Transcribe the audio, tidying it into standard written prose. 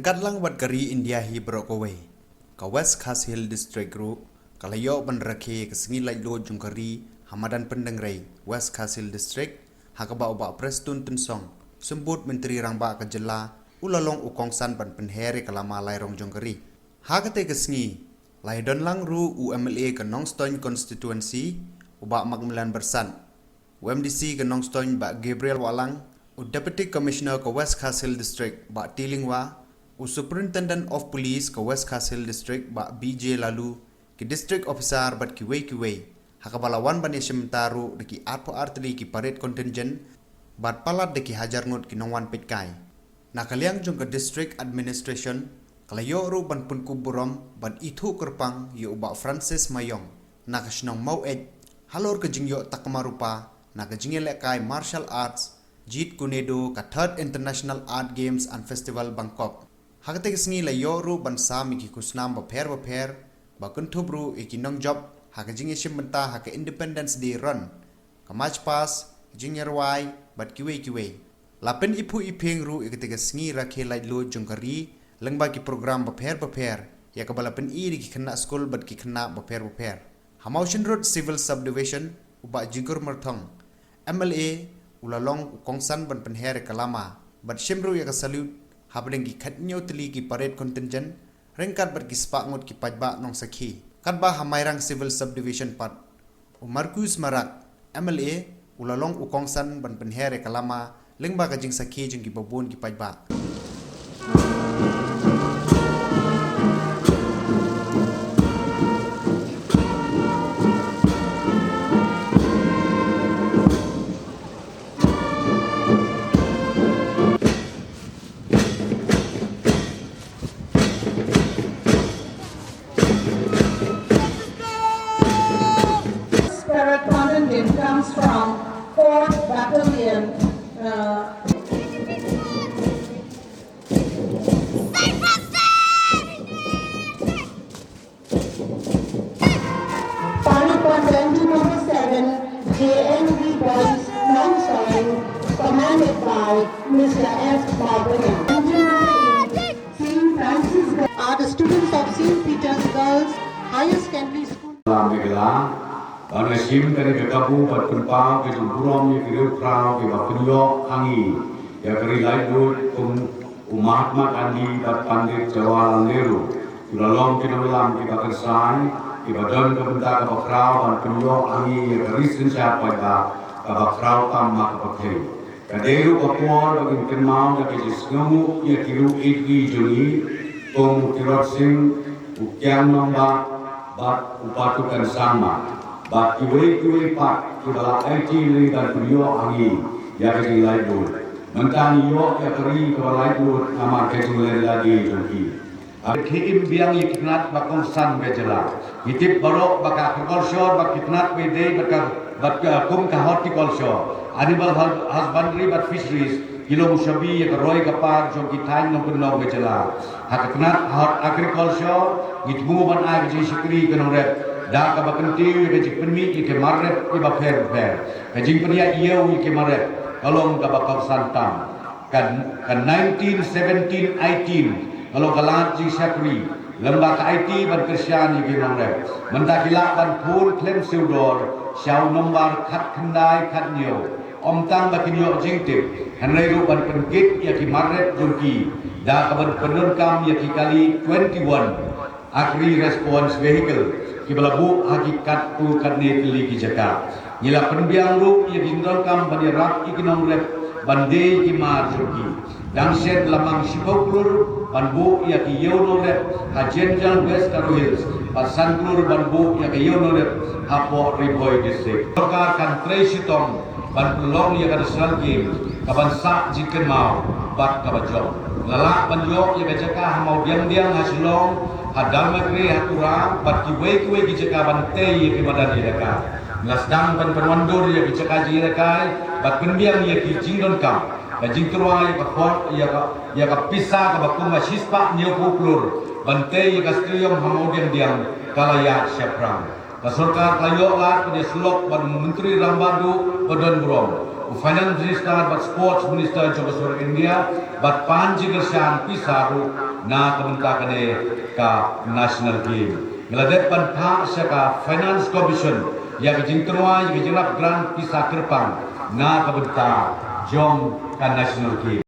Ryngkat lang wat kari India hi Brokaway. Ka West Khasi Hill District Group, kalayo ban Rakhe ke Sngi Laitluid jungkari Hamadan Pendengrai West Khasi Hill District, hakaba uba Prestun Tensong, sembut Menteri Rangba ke Jela, ulalong ukongsan ban penhere kalama lairong jungkari. Hakate ke Sngi, laidon lang ru UMLA ke Nongstoin Constituency, uba Magmilan Bersan, UMDC ke Nongstoin ba Gabriel Walang, Deputy Commissioner ke West Khasi Hill District ba Tilingwa, Superintendent of Police ke West Khasi Hill District ba BJ lalu ke District Officer bat kiwei hakabalawan ban Yeshimtaru deki arpo arteri ki parade contingent bat palat deki hajar ngut ki nongwan petkai nakaliang jung ke District Administration kalayo ru ban pun kuburom ban itu kerpang yo ba Francis Mayong nakasnong maued halor ke jingyo takmarupa nakajingele kai martial arts Jit Kunedo ka Third International Art Games and Festival Bangkok. Hakate Sngi la yoru ban sami ki kusnam ba pher ba kuntubru ikinong job hakajing ishimenta haka Independence Day run. Ka March Pass jingyerwai bat kiwe. Lapen ipu ipeng ru ikate Sngi Rakhe Laitluid jungkari lengba ki program ba pher ya ka balapen iri ki kena school bat ki kena ba pher. Hamaushin Road Civil Subdivision uba jigur merthong. MLA ulalong kongsan ban penhere kalama bat shimru ya ka salute habdeng ki khatnyo tli ki parade contingent Ryngkat bat ki spa ngot ki pajba nong sakhi katba hamairang civil subdivision pat Markus Marak MLA ulalong kongsan ban penhere kalama lengba ka jing sakhi jing ki babon ki pajba. Comes from 4th Battalion. Party number 7, JNV Boys Non-Showing, commanded by Mr. F. Barbara. St. Francis are the students of St. Peter's Girls Higher Secondary School. Anasim dari kekabu bat kunpang ke jumpurom ye kiri prau ke bapunyo hangi ya kiri Laitluid Mahatma Gandhi bat Pandit Jawaharlal Nehru ulalong kinamelam ke bakersai ke badan kebentak ke bakrau bat punyo hangi ya kiri sensiap pada ke bakrau tamma ke bakhiri kaderu bakuar bagin kenmau ya ke jisngu ya kiri ikwi jungi kirot sing ukian nombak bat upatukan sama bat kiwe pak kibala IT li dan kuyo angi ya ke Laitluid mentani yo ya keri ke Laitluid nama ke lagi joki Kim biang yiknat bakong san bejela hitip barok baka kolsor bak kitnat bede baka kum ka horticulture animal husbandry but fisheries kilo mushabi ya roy kapar joki tain no kunno bejela haknat agriculture gitmu ban ag ji shikri kanore da ka bakanti ke jipni ke marret ke ba pher ka jingpnia ieu ke marret kalong ka bakal santam kan 1917 18 kalau kalat ji sakri lembak IT ban Kristian ke marret mendakila ban pun klem sudor syau nombar khat khandai khat nyo om tang ba kinyo jingtip hanai ru ban penkit ya ke marret jungki da ka ban penunkam ya ki kali 21 agri response vehicle kibalabu hakikat tu kadne tili ki jaka nila penbiang ru ye gindong kam bani rak ikinong rep bande ki mar joki dang shed lamang sipoklur banbu ya ki yono rep ha jenjang west karo hills pasan klur banbu ya ki yono rep hapo riboy district lokar kan tresitong ban pelong ya kan selgi kaban sak jiken mau bat kabajong lalak banjok ya jaka mau diam hasilong hadal magri hatura bat kiwe ki jaka bante ye ki madan ye ka lasdang ban perwandur ye ki jaka ji ka bat penbiang ye ki jingdon kam ka jingkruai ka fort ya ka pisa ka bakum sispa nyo puklur bante ye ka strium hamodian diam kalaya syapram ka sarkar kayo lat pada sulok ban menteri rambadu badan brom Finance Minister but Sports Minister Jogoswar India but Panji Gersan Pisaru na kementak kene ka national game. Ngeladet pan phak saka finance commission yang jingterwa yang jinap grant kisah kerpang na kementak jom ka national game.